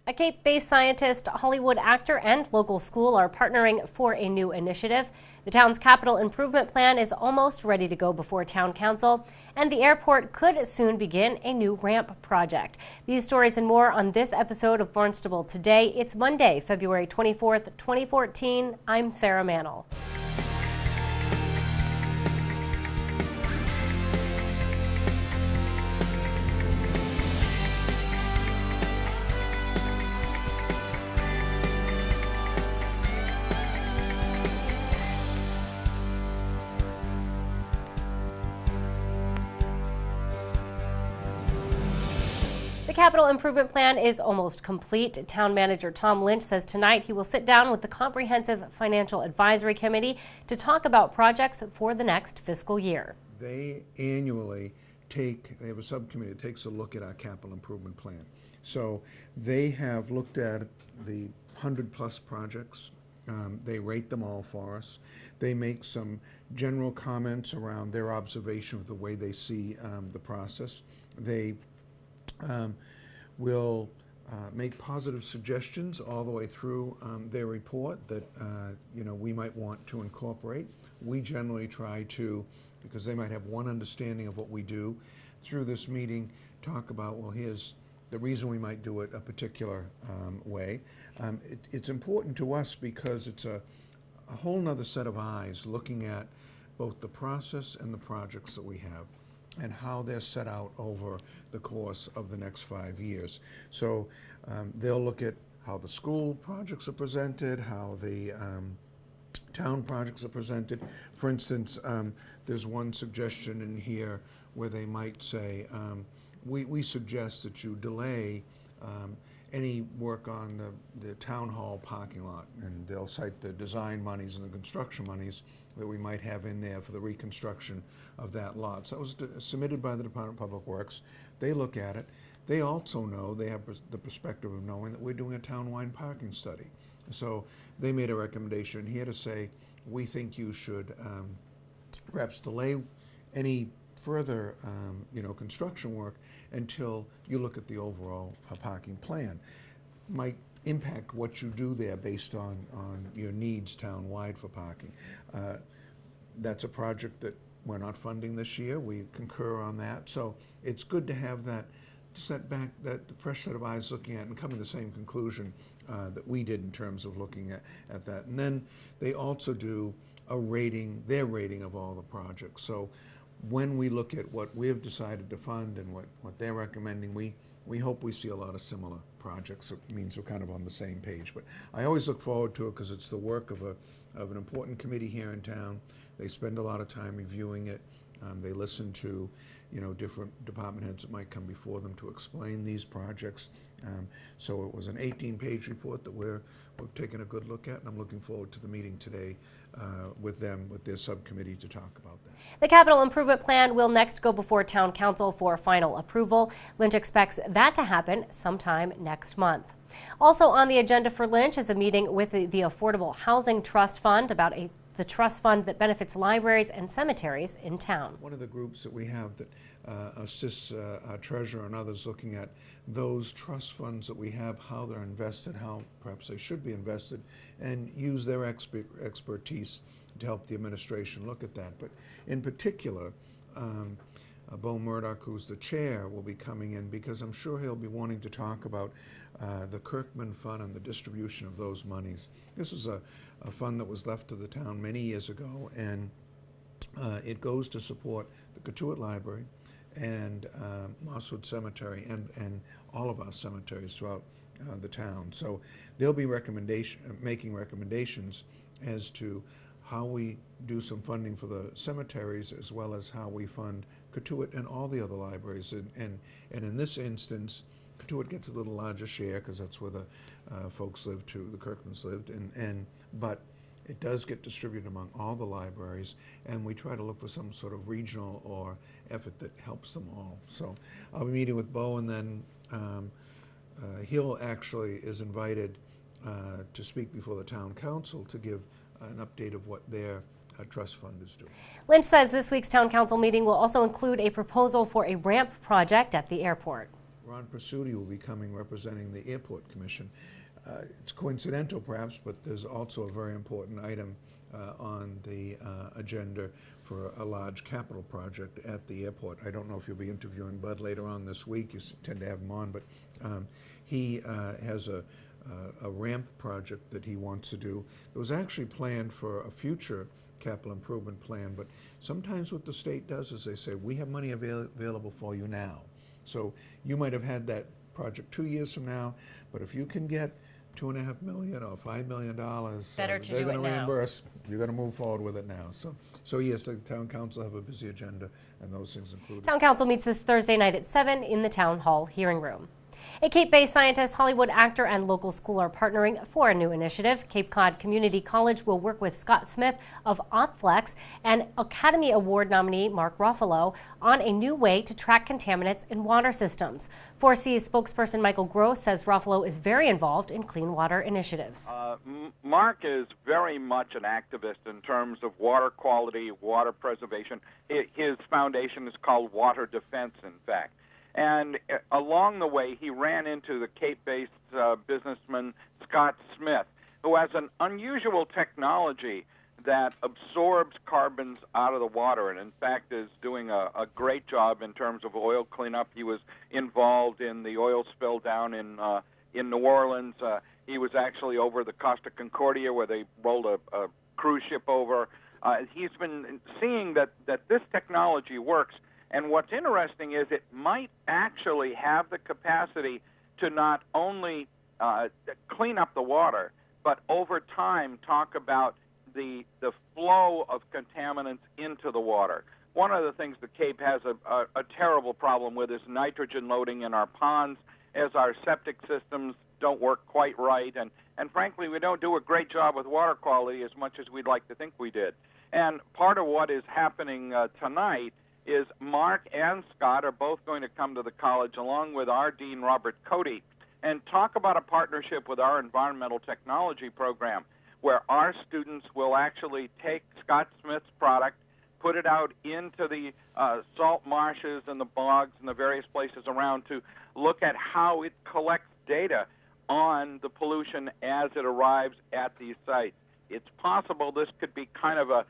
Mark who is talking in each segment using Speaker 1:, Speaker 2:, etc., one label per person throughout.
Speaker 1: A Cape-based scientist, Hollywood actor, and local school are partnering for a new initiative. The town's capital improvement plan is almost ready to go before town council, and the airport could soon begin a new ramp project. These stories and more on this episode of Barnstable Today. It's Monday, February 24th, 2014. I'm Sarah Mannel. The capital improvement plan is almost complete. Town manager Tom Lynch says tonight he will sit down with the Comprehensive Financial Advisory Committee to talk about projects for the next fiscal year.
Speaker 2: They annually they have a subcommittee that takes a look at our capital improvement plan. So they have looked at the 100+ projects. They rate them all for us. They make some general comments around their observation of the way they see the process. They will make positive suggestions all the way through their report that we might want to incorporate. We generally try to, because they might have one understanding of what we do, through this meeting talk about, well, here's the reason we might do it a particular way. It's important to us because it's a whole nother set of eyes looking at both the process and the projects that we have and how they're set out over the course of the next 5 years. So they'll look at how the school projects are presented, how the town projects are presented. For instance, there's one suggestion in here where they might say, we suggest that you delay any work on the town hall parking lot, and they'll cite the design monies and the construction monies that we might have in there for the reconstruction of that lot. So that was submitted by the Department of Public Works. They look at it. They also know, they have the perspective of knowing that we're doing a town-wide parking study. So they made a recommendation here to say, we think you should perhaps delay any further construction work until you look at the overall parking plan. Might impact what you do there based on your needs town-wide for parking. That's a project that we're not funding this year. We concur on that. So it's good to have that fresh set of eyes looking at and come to the same conclusion that we did in terms of looking at that. And then they also do their rating of all the projects. So when we look at what we have decided to fund and what they're recommending, we hope we see a lot of similar projects. It means we're kind of on the same page. But I always look forward to it because it's the work of an important committee here in town. They spend a lot of time reviewing it. They listen to different department heads that might come before them to explain these projects. So it was an 18-page report that we've taken a good look at, and I'm looking forward to the meeting today with their subcommittee to talk about that.
Speaker 1: The capital improvement plan will next go before town council for final approval. Lynch expects that to happen sometime next month. Also on the agenda for Lynch is a meeting with the Affordable Housing Trust Fund about the trust fund that benefits libraries and cemeteries in town.
Speaker 2: One of the groups that we have that assists our treasurer and others looking at those trust funds that we have, how they're invested, how perhaps they should be invested, and use their expertise to help the administration look at that. But in particular, Bo Murdoch, who's the chair, will be coming in because I'm sure he'll be wanting to talk about the Kirkman Fund and the distribution of those monies. This was a fund that was left to the town many years ago, and it goes to support the Cotuit Library and Mosswood Cemetery and all of our cemeteries throughout the town. So they'll be making recommendations as to how we do some funding for the cemeteries as well as how we fund Cotuit and all the other libraries. And in this instance, Cotuit gets a little larger share because that's where the folks live too, the Kirkmans lived, but it does get distributed among all the libraries, and we try to look for some sort of regional or effort that helps them all. So I'll be meeting with Bo, and then he'll actually is invited to speak before the town council to give an update of what their trust fund is doing.
Speaker 1: Lynch says this week's town council meeting will also include a proposal for a ramp project at the airport.
Speaker 2: Ron Pursuti will be coming representing the Airport Commission. It's coincidental perhaps, but there's also a very important item on the agenda for a large capital project at the airport. I don't know if you'll be interviewing Bud later on this week. You tend to have him on, but he has a ramp project that he wants to do. It was actually planned for a future capital improvement plan, but sometimes what the state does is they say, we have money available for you now. So you might have had that project 2 years from now, but if you can get $2.5 million or $5 million, they're going to reimburse. You're going to move forward with it now. So yes, the town council have a busy agenda, and those things included.
Speaker 1: Town council meets this Thursday night at 7 in the town hall hearing room. A Cape-based scientist, Hollywood actor, and local school are partnering for a new initiative. Cape Cod Community College will work with Scott Smith of OpFlex and Academy Award nominee Mark Ruffalo on a new way to track contaminants in water systems. 4C's spokesperson Michael Gross says Ruffalo is very involved in clean water initiatives.
Speaker 3: Mark is very much an activist in terms of water quality, water preservation. His foundation is called Water Defense, in fact. And along the way, he ran into the Cape-based businessman Scott Smith, who has an unusual technology that absorbs carbons out of the water, and in fact is doing a great job in terms of oil cleanup. He was involved in the oil spill down in New Orleans. He was actually over the Costa Concordia where they rolled a cruise ship over. He's been seeing that this technology works. And what's interesting is it might actually have the capacity to not only clean up the water, but over time talk about the flow of contaminants into the water. One of the things the Cape has a terrible problem with is nitrogen loading in our ponds, as our septic systems don't work quite right. And frankly, we don't do a great job with water quality as much as we'd like to think we did. And part of what is happening tonight is Mark and Scott are both going to come to the college along with our Dean Robert Cody and talk about a partnership with our environmental technology program where our students will actually take Scott Smith's product, put it out into the salt marshes and the bogs and the various places around to look at how it collects data on the pollution as it arrives at these sites. It's possible this could be kind of a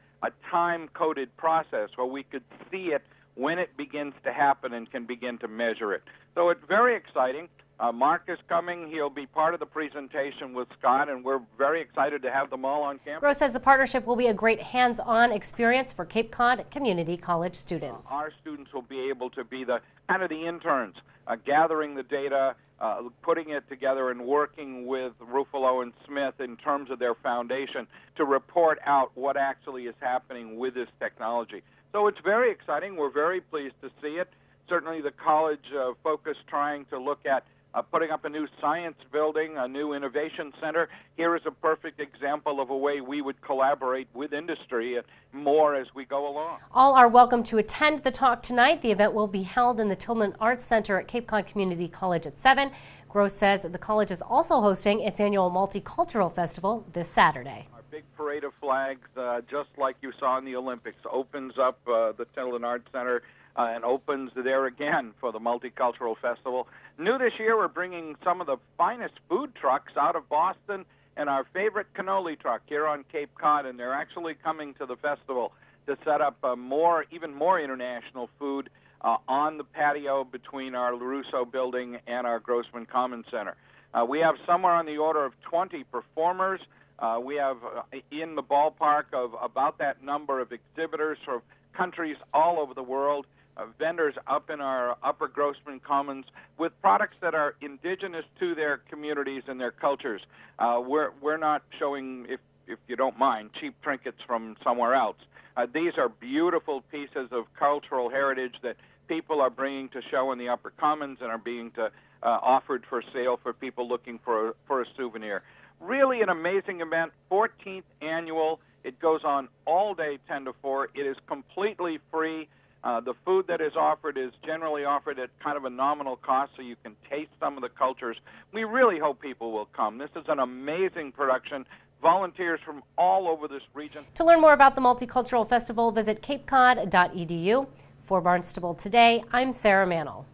Speaker 3: time-coded process where we could see it when it begins to happen and can begin to measure it. So it's very exciting. Mark is coming. He'll be part of the presentation with Scott, and we're very excited to have them all on campus.
Speaker 1: Gross says the partnership will be a great hands-on experience for Cape Cod Community College students.
Speaker 3: Our students will be able to be the kind of the interns, gathering the data, putting it together and working with Ruffalo and Smith in terms of their foundation to report out what actually is happening with this technology. So it's very exciting. We're very pleased to see it. Certainly the college focus trying to look at putting up a new science building, a new innovation center. Here is a perfect example of a way we would collaborate with industry more as we go along.
Speaker 1: All are welcome to attend the talk tonight. The event will be held in the Tillman Arts Center at Cape Cod Community College at 7. Gross says the college is also hosting its annual Multicultural Festival this Saturday.
Speaker 3: Our big parade of flags, just like you saw in the Olympics, opens up the Tillman Arts Center and opens there again for the Multicultural Festival. New this year, we're bringing some of the finest food trucks out of Boston and our favorite cannoli truck here on Cape Cod, and they're actually coming to the festival to set up even more international food on the patio between our LaRusso building and our Grossman Commons Center. We have somewhere on the order of 20 performers. We have in the ballpark of about that number of exhibitors from countries all over the world, vendors up in our upper Grossman Commons with products that are indigenous to their communities and their cultures. We're not showing, if you don't mind, cheap trinkets from somewhere else. These are beautiful pieces of cultural heritage that people are bringing to show in the upper Commons and are being offered for sale for people looking for a souvenir. Really an amazing event, 14th annual. It goes on all day 10 to 4. It is completely free. The food that is offered is generally offered at kind of a nominal cost so you can taste some of the cultures. We really hope people will come. This is an amazing production. Volunteers from all over this region.
Speaker 1: To learn more about the Multicultural Festival, visit capecod.edu. For Barnstable Today, I'm Sarah Mannell.